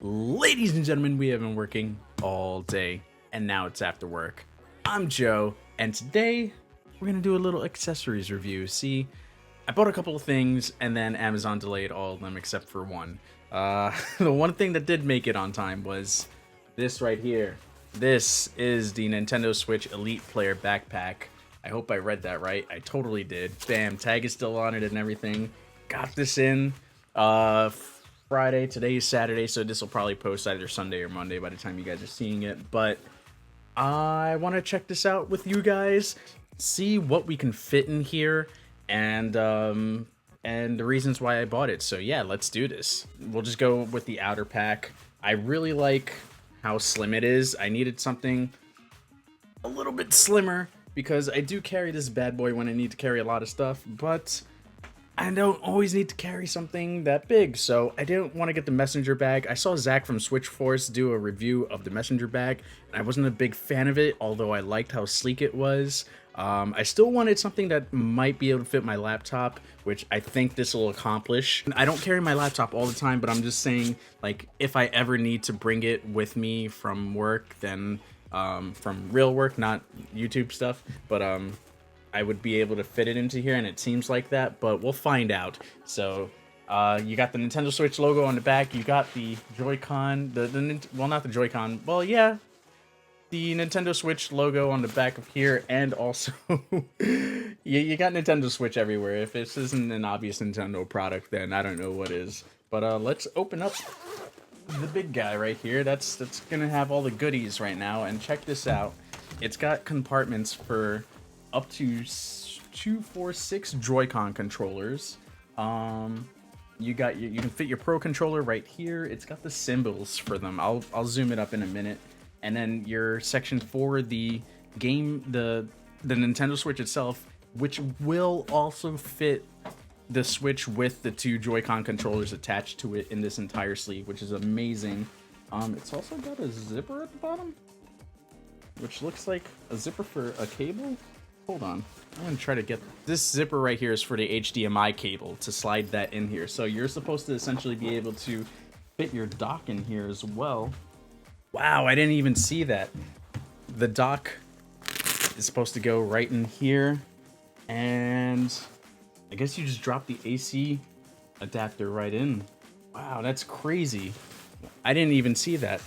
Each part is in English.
Ladies and gentlemen, we have been working all day, and now it's after work. I'm Joe, and today we're gonna do a little accessories review. See, I bought a couple of things, and then Amazon delayed all of them except for one. The one thing that did make it on time was this right here. This is the Nintendo Switch Elite Player Backpack. I hope I read that right. I totally did. Bam, tag is still on it and everything. Got this in Friday. Today is Saturday, so this will probably post either Sunday or Monday by the time you guys are seeing it. But I want to check this out with you guys, see what we can fit in here, and the reasons why I bought it. So yeah, let's do this. We'll just go with the outer pack. I really like how slim it is. I needed something a little bit slimmer because I do carry this bad boy when I need to carry a lot of stuff, but I don't always need to carry something that big, so I didn't want to get the messenger bag. I saw Zach from Switch Force do a review of the messenger bag, and I wasn't a big fan of it, although I liked how sleek it was. I still wanted something that might be able to fit my laptop, which I think this will accomplish. I don't carry my laptop all the time, but I'm just saying, like, if I ever need to bring it with me from work, then from real work, not YouTube stuff, but I would be able to fit it into here, and it seems like that, but we'll find out. So you got the Nintendo Switch logo on the back. You got the Joy-Con, well, not the Joy-Con, well, yeah, the Nintendo Switch logo on the back of here, and also you got Nintendo Switch everywhere. If this isn't an obvious Nintendo product, then I don't know what is. But let's open up the big guy right here. That's gonna have all the goodies right now, and check this out. It's got compartments for up to 2, 4, 6 Joy-Con controllers. You can fit your Pro controller right here. It's got the symbols for them. I'll zoom it up in a minute. And then your section for the game, the Nintendo Switch itself, which will also fit the Switch with the 2 Joy-Con controllers attached to it in this entire sleeve, which is amazing. It's also got a zipper at the bottom, which looks like a zipper for a cable. Hold on, I'm gonna try to get this zipper right here is for the HDMI cable to slide that in here. So you're supposed to essentially be able to fit your dock in here as well. Wow, I didn't even see that. The dock is supposed to go right in here, and I guess you just drop the AC adapter right in. Wow, that's crazy. I didn't even see that.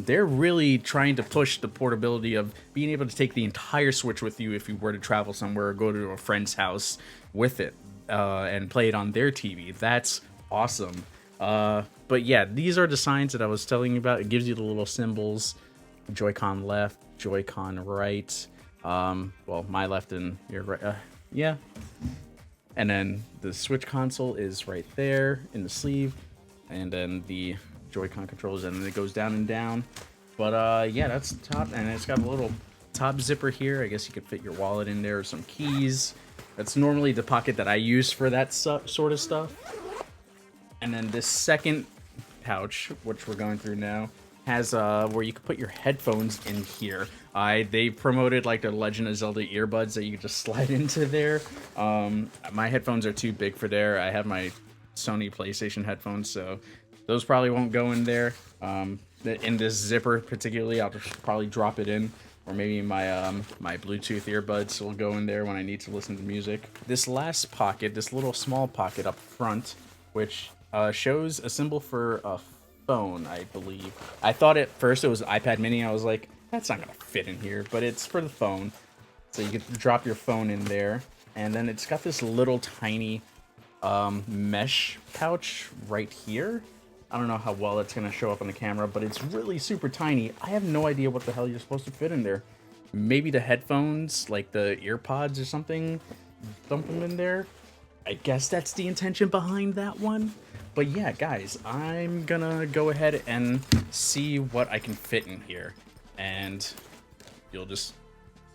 They're really trying to push the portability of being able to take the entire Switch with you if you were to travel somewhere or go to a friend's house with it and play it on their TV. That's awesome. But yeah, these are the signs that I was telling you about. It gives you the little symbols: Joy-Con left, Joy-Con right. Well, my left and your right. Yeah. And then the Switch console is right there in the sleeve, and then the Joy-Con controllers, and then it goes down and down. But yeah, that's the top, and it's got a little top zipper here. I guess you could fit your wallet in there, or some keys. That's normally the pocket that I use for that sort of stuff. And then this second pouch, which we're going through now, has where you can put your headphones in here. They promoted like the Legend of Zelda earbuds that you can just slide into there. My headphones are too big for there. I have my Sony PlayStation headphones, so those probably won't go in there. In this zipper particularly, I'll just probably drop it in, or maybe my my Bluetooth earbuds will go in there when I need to listen to music. This last pocket, this little small pocket up front, which shows a symbol for a phone, I believe. I thought at first it was an iPad mini. I was like, that's not gonna fit in here, but it's for the phone. So you can drop your phone in there. And then it's got this little tiny mesh pouch right here. I don't know how well it's gonna show up on the camera, but it's really super tiny. I have no idea what the hell you're supposed to fit in there. Maybe the headphones, like the ear pods or something, dump them in there. I guess that's the intention behind that one. But yeah, guys, I'm gonna go ahead and see what I can fit in here, and you'll just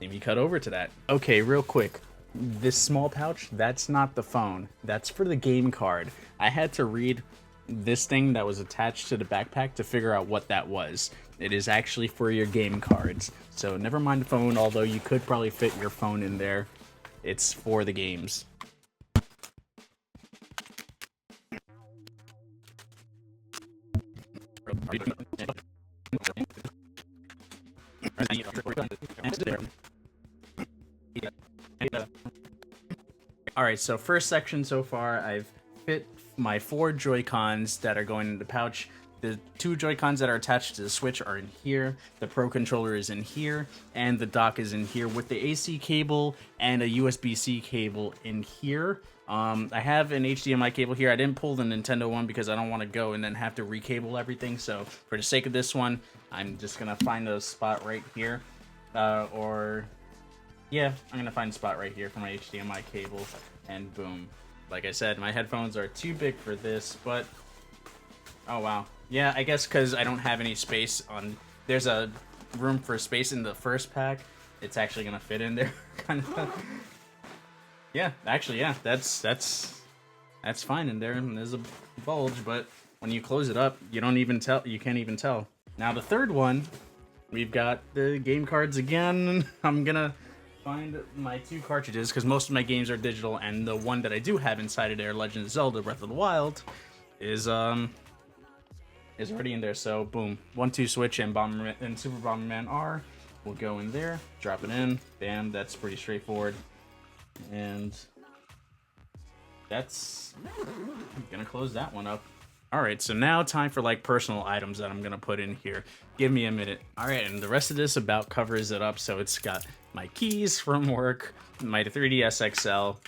see me cut over to that. Okay, real quick. This small pouch, that's not the phone. That's for the game card. I had to read this thing that was attached to the backpack to figure out what that was. It is actually for your game cards. So never mind the phone, although you could probably fit your phone in there. It's for the games. Alright, so first section so far, I've fit my 4 Joy-Cons that are going in the pouch. The 2 Joy-Cons that are attached to the Switch are in here, the Pro Controller is in here, and the dock is in here with the AC cable and a USB-C cable in here. I have an HDMI cable here. I didn't pull the Nintendo one because I don't want to go and then have to recable everything. So for the sake of this one, I'm just going to find a spot right here. Yeah, I'm going to find a spot right here for my HDMI cable, and boom. Like I said, my headphones are too big for this, but... Oh, wow. Yeah, I guess because I don't have any space on... There's a room for space in the first pack. It's actually going to fit in there, kind of. Yeah, actually, yeah, that's fine in there. And there's a bulge, but when you close it up, you don't even tell. You can't even tell. Now, the third one, we've got the game cards again. I'm going to find my 2 cartridges because most of my games are digital, and the one that I do have inside of there, Legend of Zelda Breath of the Wild, is already in there. So boom, 1-2 switch and Bomberman and Super Bomberman R will go in there. Drop it in. Bam. That's pretty straightforward. And that's I'm gonna close that one up. All right, so now time for like personal items that I'm gonna put in here. Give me a minute. All right, and the rest of this about covers it up. So it's got my keys from work, my 3DS XL,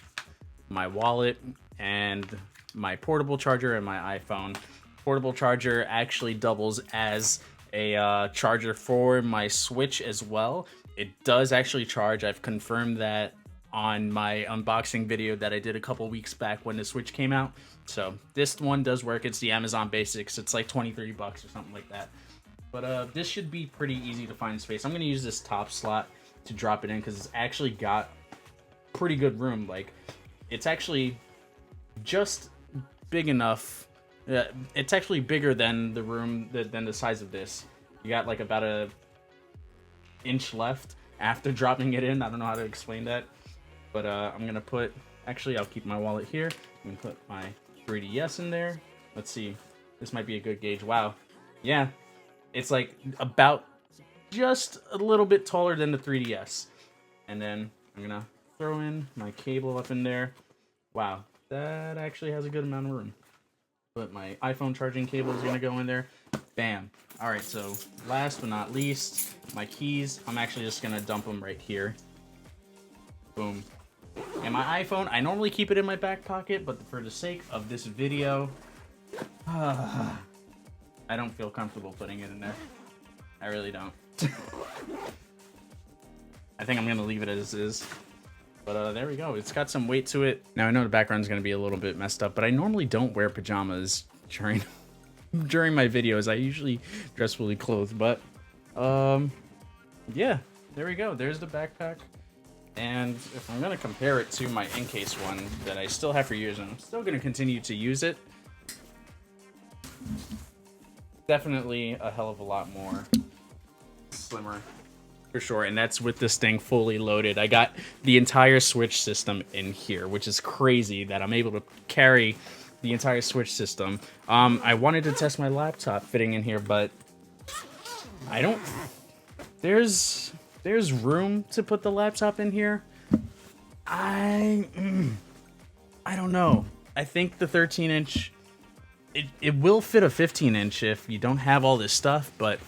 my wallet, and my portable charger and my iPhone. Portable charger actually doubles as a charger for my Switch as well. It does actually charge. I've confirmed that on my unboxing video that I did a couple weeks back when the Switch came out. So this one does work. It's the Amazon Basics. It's like 20-30 bucks or something like that. But this should be pretty easy to find space. I'm going to use this top slot to drop it in because it's actually got pretty good room. Like, it's actually just big enough. It's actually bigger than the room, than the size of this. You got like about a inch left after dropping it in. I don't know how to explain that. But I'm going to put, actually, I'll keep my wallet here. I'm going to put my 3DS in there. Let's see. This might be a good gauge. Wow. Yeah. It's like about just a little bit taller than the 3DS. And then I'm going to throw in my cable up in there. Wow. That actually has a good amount of room. But my iPhone charging cable is going to go in there. Bam. All right. So last but not least, my keys. I'm actually just going to dump them right here. Boom. And my iPhone, I normally keep it in my back pocket, but for the sake of this video, I don't feel comfortable putting it in there. I really don't. I think I'm going to leave it as is. But there we go. It's got some weight to it. Now, I know the background's going to be a little bit messed up, but I normally don't wear pajamas during my videos. I usually dress fully clothed, but yeah, there we go. There's the backpack. And if I'm going to compare it to my in-case one that I still have for years, and I'm still going to continue to use it, definitely a hell of a lot more slimmer, for sure. And that's with this thing fully loaded. I got the entire Switch system in here, which is crazy that I'm able to carry the entire Switch system. I wanted to test my laptop fitting in here, but I don't... There's room to put the laptop in here. I don't know. I think the 13-inch, it will fit a 15-inch if you don't have all this stuff, but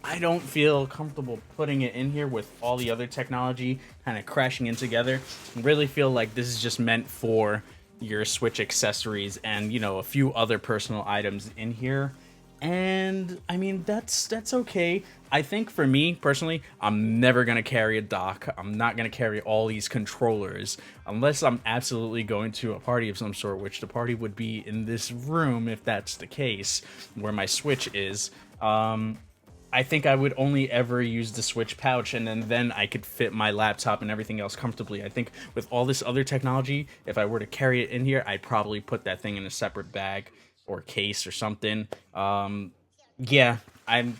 I don't feel comfortable putting it in here with all the other technology kind of crashing in together. I really feel like this is just meant for your Switch accessories and, you know, a few other personal items in here. And I mean, that's okay. I think for me personally, I'm never going to carry a dock. I'm not going to carry all these controllers unless I'm absolutely going to a party of some sort, which the party would be in this room if that's the case, where my Switch is. I think I would only ever use the Switch pouch, and then I could fit my laptop and everything else comfortably. I think with all this other technology, if I were to carry it in here, I'd probably put that thing in a separate bag or case or something. Yeah, I'm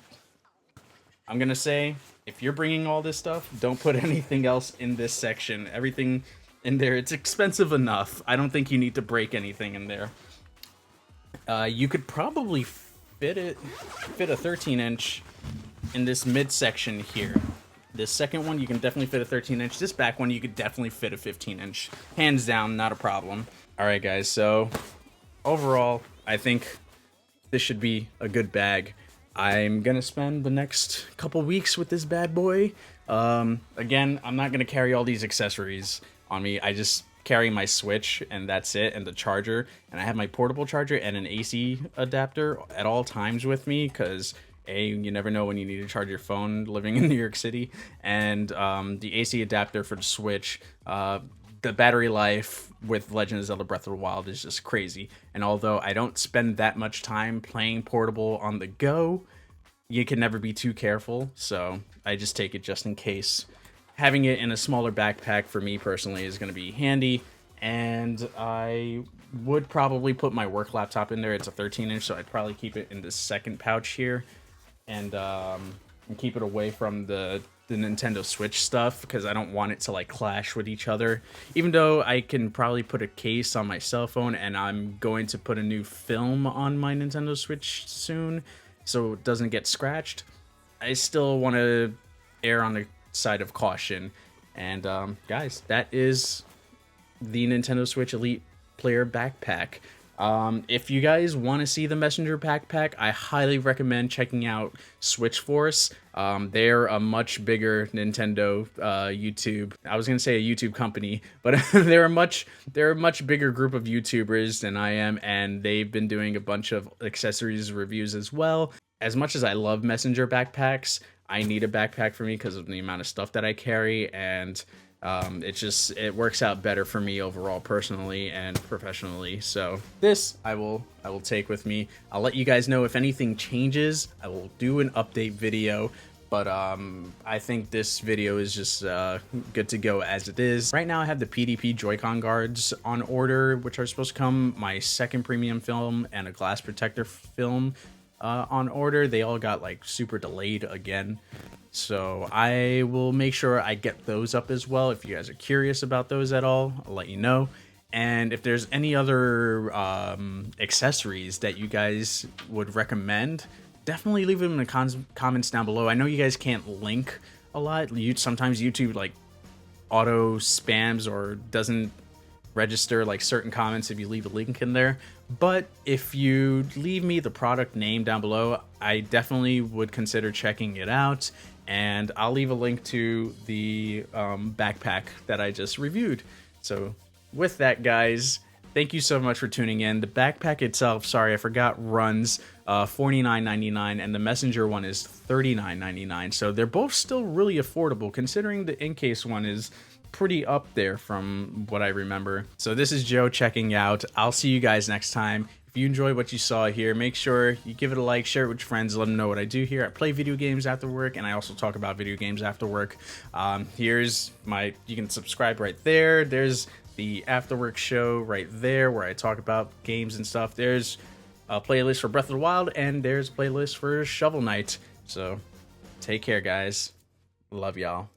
gonna say, if you're bringing all this stuff, don't put anything else in this section. Everything in there, it's expensive enough. I don't think you need to break anything in there. You could probably fit a 13-inch in this midsection here. This second one, you can definitely fit a 13-inch. This back one, you could definitely fit a 15-inch. Hands down, not a problem. All right, guys, so overall, I think this should be a good bag. I'm gonna spend the next couple weeks with this bad boy. Again, I'm not gonna carry all these accessories on me. I just carry my Switch, and that's it, and the charger. And I have my portable charger and an AC adapter at all times with me, because you never know when you need to charge your phone living in New York City. And the AC adapter for the Switch, the battery life with Legend of Zelda Breath of the Wild is just crazy. And although I don't spend that much time playing portable on the go, you can never be too careful, so I just take it just in case. Having it in a smaller backpack for me personally is going to be handy, and I would probably put my work laptop in there. It's a 13-inch, so I'd probably keep it in the second pouch here, and keep it away from the Nintendo Switch stuff, because I don't want it to like clash with each other. Even though I can probably put a case on my cell phone, and I'm going to put a new film on my Nintendo Switch soon so it doesn't get scratched, I still want to err on the side of caution. And guys, that is the Nintendo Switch Elite Player Backpack. If you guys want to see the Messenger Backpack, I highly recommend checking out Switch Force. They're a much bigger Nintendo YouTube. I was gonna say a YouTube company, but they're a much bigger group of YouTubers than I am, and they've been doing a bunch of accessories reviews as well. As much as I love Messenger backpacks, I need a backpack for me because of the amount of stuff that I carry, and it works out better for me overall, personally and professionally. So this I will take with me. I'll let you guys know if anything changes. I will do an update video, but I think this video is just good to go as it is. Right now I have the PDP Joy-Con guards on order, which are supposed to come, my second premium film, and a glass protector film on order. They all got like super delayed again. So I will make sure I get those up as well. If you guys are curious about those at all, I'll let you know. And if there's any other accessories that you guys would recommend, definitely leave them in the comments down below. I know you guys can't link a lot. Sometimes YouTube like auto spams or doesn't register like certain comments if you leave a link in there. But if you leave me the product name down below, I definitely would consider checking it out. And I'll leave a link to the backpack that I just reviewed. So with that, guys, thank you so much for tuning in. The backpack itself, sorry, I forgot, runs $49.99, and the Messenger one is $39.99. So they're both still really affordable, considering the in-case one is pretty up there from what I remember. So this is Joe checking out. I'll see you guys next time. If you enjoyed what you saw here, make sure you give it a like, share it with your friends, let them know what I do here. I play video games after work, and I also talk about video games after work. Here's you can subscribe right there. There's the AfterWork show right there where I talk about games and stuff. There's a playlist for Breath of the Wild, and there's a playlist for Shovel Knight. So take care, guys. Love y'all.